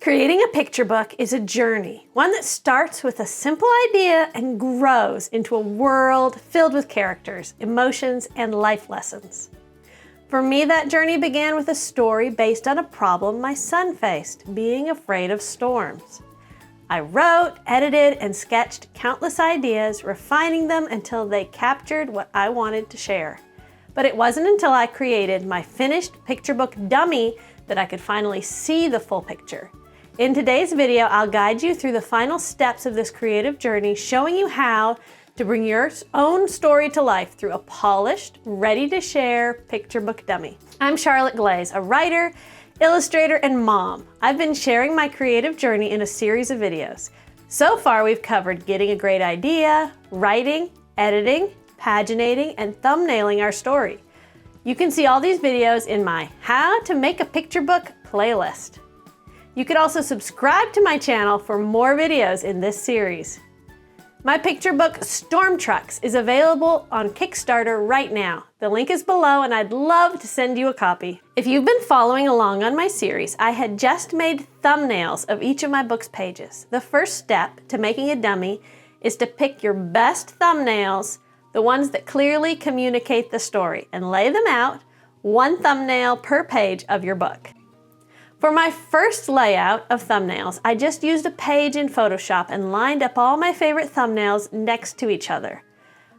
Creating a picture book is a journey, one that starts with a simple idea and grows into a world filled with characters, emotions, and life lessons. For me, that journey began with a story based on a problem my son faced, being afraid of storms. I wrote, edited, and sketched countless ideas, refining them until they captured what I wanted to share. But it wasn't until I created my finished picture book dummy that I could finally see the full picture. In today's video, I'll guide you through the final steps of this creative journey, showing you how to bring your own story to life through a polished, ready-to-share picture book dummy. I'm Charlotte Glaze, a writer, illustrator, and mom. I've been sharing my creative journey in a series of videos. So far, we've covered getting a great idea, writing, editing, paginating, and thumbnailing our story. You can see all these videos in my How to Make a Picture Book playlist. You could also subscribe to my channel for more videos in this series. My picture book, Storm Trucks, is available on Kickstarter right now. The link is below and I'd love to send you a copy. If you've been following along on my series, I had just made thumbnails of each of my book's pages. The first step to making a dummy is to pick your best thumbnails, the ones that clearly communicate the story, and lay them out, one thumbnail per page of your book. For my first layout of thumbnails, I just used a page in Photoshop and lined up all my favorite thumbnails next to each other.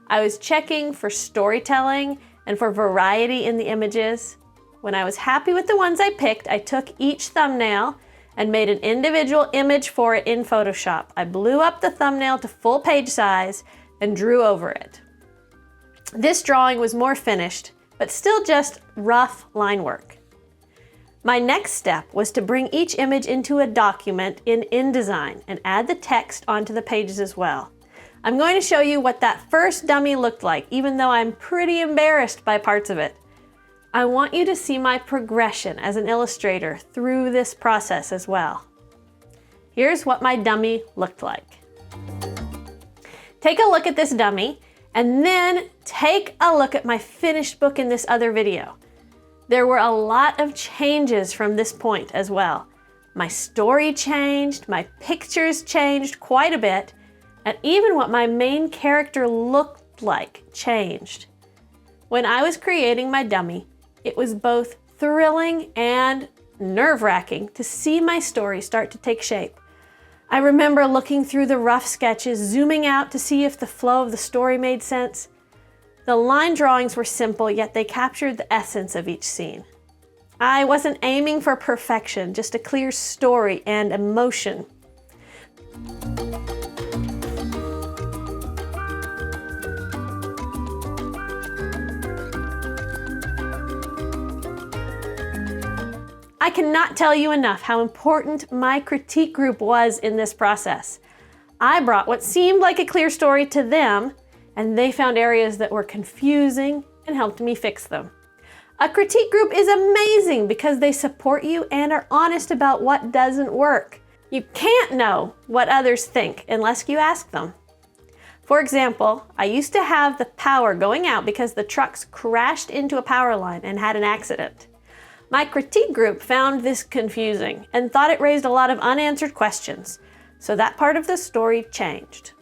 I was checking for storytelling and for variety in the images. When I was happy with the ones I picked, I took each thumbnail and made an individual image for it in Photoshop. I blew up the thumbnail to full page size and drew over it. This drawing was more finished, but still just rough line work. My next step was to bring each image into a document in InDesign and add the text onto the pages as well. I'm going to show you what that first dummy looked like, even though I'm pretty embarrassed by parts of it. I want you to see my progression as an illustrator through this process as well. Here's what my dummy looked like. Take a look at this dummy, and then take a look at my finished book in this other video. There were a lot of changes from this point as well. My story changed, my pictures changed quite a bit, and even what my main character looked like changed. When I was creating my dummy, it was both thrilling and nerve-wracking to see my story start to take shape. I remember looking through the rough sketches, zooming out to see if the flow of the story made sense. The line drawings were simple, yet they captured the essence of each scene. I wasn't aiming for perfection, just a clear story and emotion. I cannot tell you enough how important my critique group was in this process. I brought what seemed like a clear story to them, and they found areas that were confusing and helped me fix them. A critique group is amazing because they support you and are honest about what doesn't work. You can't know what others think unless you ask them. For example, I used to have the power going out because the trucks crashed into a power line and had an accident. My critique group found this confusing and thought it raised a lot of unanswered questions, so that part of the story changed.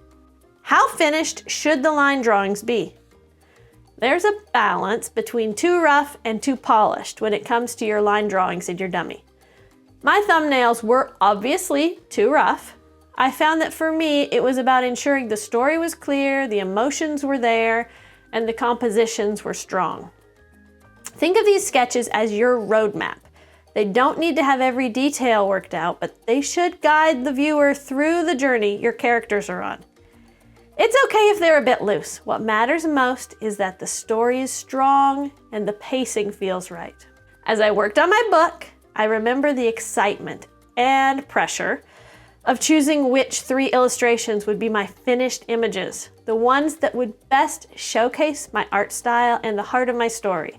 How finished should the line drawings be? There's a balance between too rough and too polished when it comes to your line drawings in your dummy. My thumbnails were obviously too rough. I found that for me, it was about ensuring the story was clear, the emotions were there, and the compositions were strong. Think of these sketches as your roadmap. They don't need to have every detail worked out, but they should guide the viewer through the journey your characters are on. It's okay if they're a bit loose. What matters most is that the story is strong and the pacing feels right. As I worked on my book, I remember the excitement and pressure of choosing which 3 illustrations would be my finished images, the ones that would best showcase my art style and the heart of my story.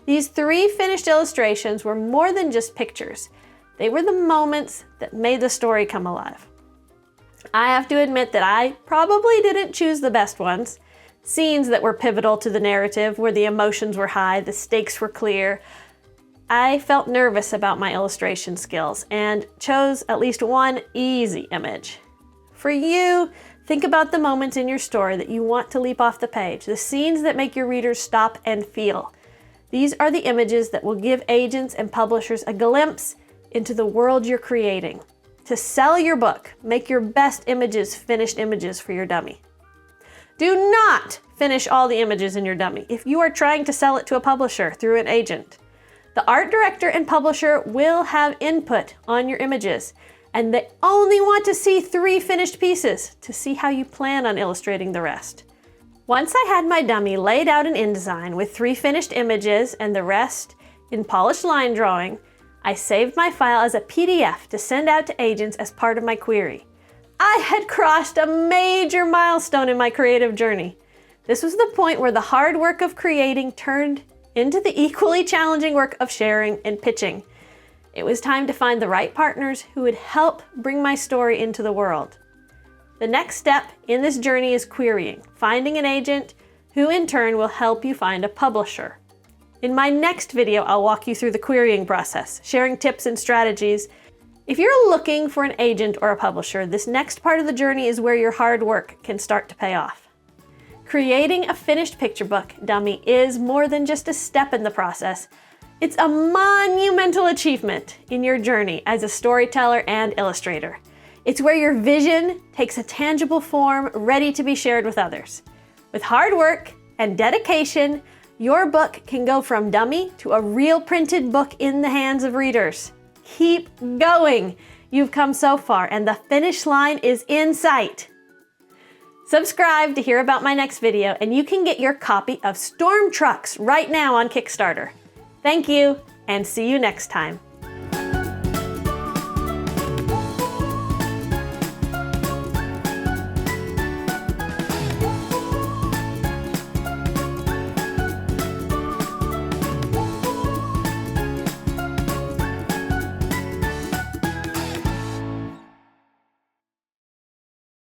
These 3 finished illustrations were more than just pictures. They were the moments that made the story come alive. I have to admit that I probably didn't choose the best ones. Scenes that were pivotal to the narrative, where the emotions were high, the stakes were clear. I felt nervous about my illustration skills and chose at least one easy image. For you, think about the moments in your story that you want to leap off the page, the scenes that make your readers stop and feel. These are the images that will give agents and publishers a glimpse into the world you're creating. To sell your book, make your best images finished images for your dummy. Do not finish all the images in your dummy if you are trying to sell it to a publisher through an agent. The art director and publisher will have input on your images, and they only want to see 3 finished pieces to see how you plan on illustrating the rest. Once I had my dummy laid out in InDesign with 3 finished images and the rest in polished line drawing, I saved my file as a PDF to send out to agents as part of my query. I had crossed a major milestone in my creative journey. This was the point where the hard work of creating turned into the equally challenging work of sharing and pitching. It was time to find the right partners who would help bring my story into the world. The next step in this journey is querying, finding an agent who in turn will help you find a publisher. In my next video, I'll walk you through the querying process, sharing tips and strategies. If you're looking for an agent or a publisher, this next part of the journey is where your hard work can start to pay off. Creating a finished picture book dummy is more than just a step in the process. It's a monumental achievement in your journey as a storyteller and illustrator. It's where your vision takes a tangible form ready to be shared with others. With hard work and dedication, your book can go from dummy to a real printed book in the hands of readers. Keep going. You've come so far and the finish line is in sight. Subscribe to hear about my next video and you can get your copy of Storm Trucks right now on Kickstarter. Thank you and see you next time.